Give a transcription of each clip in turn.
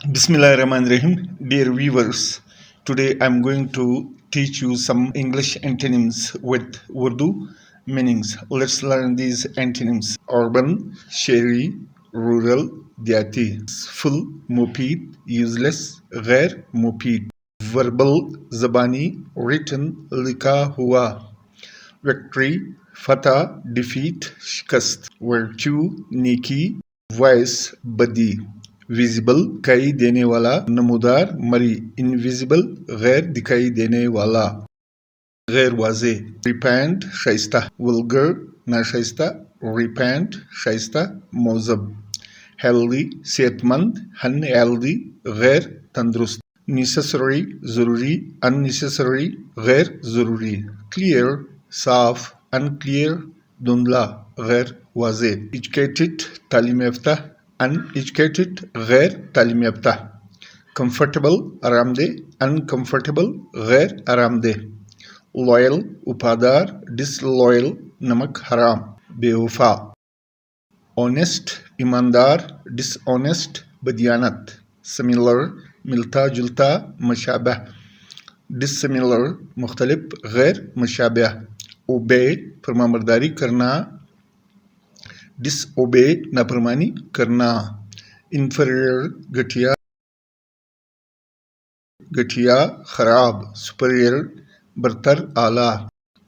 Bismillahirrahmanirrahim. Dear viewers, today I'm going to teach you some English antonyms with Urdu meanings. Let's learn these antonyms. Urban, shehri, rural, diyati. Full, mufid, useless, ghair, mufid. Verbal, zabani, written, likha hua. Victory, fatah, defeat, shikast. Virtue, neki, voice बदी. Visible दिखाई देने वाला, नमूदार मरी. Invisible गैर दिखाई देने वाला, गैर वाजे. रिपेंट शाइस्ता, वल्गर नाशाइस्ता. रिपेंट शाइस्ता, मौजब. हेल्दी सेहतमंद, अनहेल्दी गैर तंदुरुस्त. नेसेसरी जरूरी, अननेसेसरी गैर जरूरी. क्लियर साफ, अनक्लियर धुंधला गैर वाजे. एजुकेटेड तालीम याफ्ता, अनएजुकेटेड गैर तालीम याफ्ता. कंफर्टेबल आरामदेह, अनकंफर्टेबल गैर आरामदेह. लॉयल वफादार, डिसलॉयल नमक हराम, बेवफा. ऑनेस्ट ईमानदार, डिसऑनेस्ट बदियानत. सिमिलर मिलता जुलता, मशाबह. डिससिमिलर मुख्तलिफ गैर मशाबह. ओबे फरमाबरदारी करना, डिसओबे नाफरमानी करना. इंफीरियर घटिया खराब. सुपीरियर बरतर आला.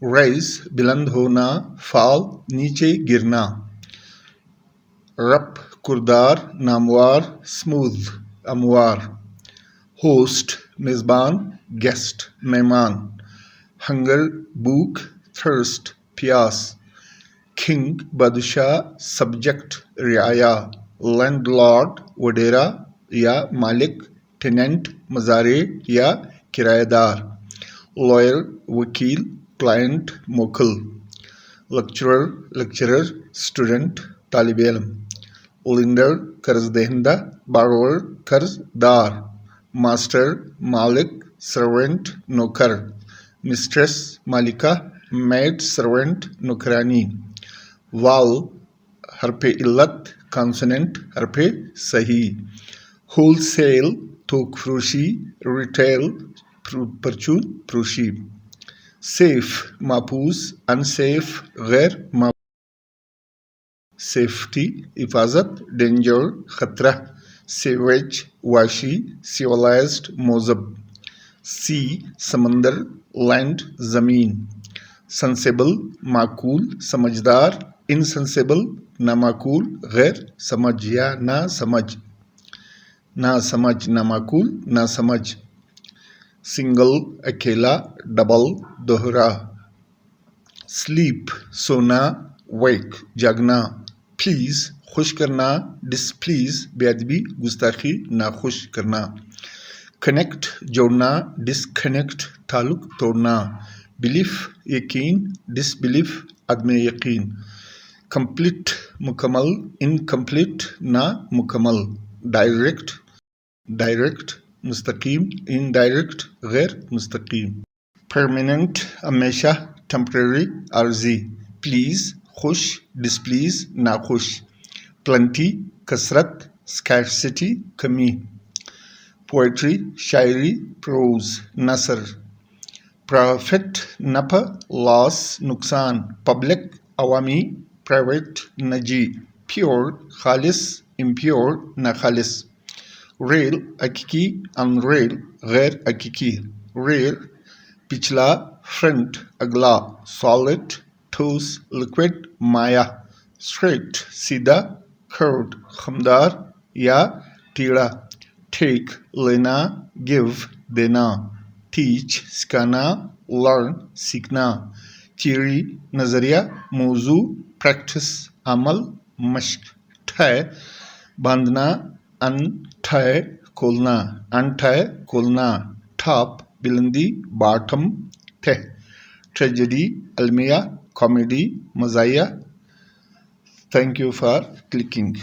राइज बुलंद होना, फॉल नीचे गिरना. रप कुरदार नामवार, स्मूथ अमवार. होस्ट मेजबान, गेस्ट मेहमान. हंगर भूख, थर्स्ट प्यास. किंग बादशाह, सब्जेक्ट रियाया. लैंडलॉर्ड वडेरा या मालिक. टेनेंट मजारे या किराएदार. लॉयर वकील, क्लाइंट मोकल. लेक्चरर स्टूडेंट तालिब इल्म. लेंडर कर्ज दहिंदा, बारोअर कर्जदार. मास्टर मालिक, सर्वेंट नौकर. मिस्ट्रेस मालिका, मेड सर्वेंट नौकरानी. वाल हरफे इल्लत, कॉन्सोनेंट हरफे सही. होलसेल थोक फरोशी, रिटेल परचून फरोशी. सेफ महफूज, अनसेफ गैर महफूज. सेफ्टी हिफाजत, डेंजर खतरा. सेवेज वाशी, सिविलाइज्ड मौजब. सी समंदर, लैंड जमीन. सेंसेबल माकूल समझदार, इनसेंसेबल नामाकूल गैर समझ या ना समझ. ना समझ नामाकूल ना समझ. सिंगल अकेला, डबल दोहरा. स्लीप सोना, वेक जागना. प्लीज खुश करना, डिसप्लीज बेअदबी गुस्ताखी नाखुश करना. कनेक्ट जोड़ना, डिसकनेक्ट ताल्लुक तोड़ना. बिलीफ यकीन, डिसबिलीफ अदम यकीन. कंप्लीट मुकम्मल, इनकम्प्लीट ना मुकम्मल. डायरेक्ट मुस्तकीम, इनडायरेक्ट गैर मुस्तकीम. परमानेंट हमेशा, टेम्परेरी आर्जी. प्लीज खुश, डिसप्लीज नाखुश. प्लेंटी कसरत, स्कैर्सिटी कमी. पोएट्री शायरी, प्रोज नसर. प्रॉफिट नफा, लॉस नुकसान. पब्लिक अवामी, प्राइवेट निजी. प्योर खालिस, इम्प्योर नाखालिस. रेल हकीकी, अनरेल गैर हकीकी. रेयर पिछला, फ्रंट अगला. सॉलिड ठोस, लिक्विड माया. स्ट्रेट सीधा, कर्ड खमदार या टेढ़ा. टेक लेना, गिव देना. टीच सिखाना, लर्न सीखना. थियरी नजरिया, मौजू, प्रैक्टिस अमल, मश्क. ठय बांधना, अनठय खोलना. अनठय खोलना. टॉप बुलंदी, बॉटम तह. ट्रेजेडी अलमिया, कॉमेडी मजाया. Thank you for clicking.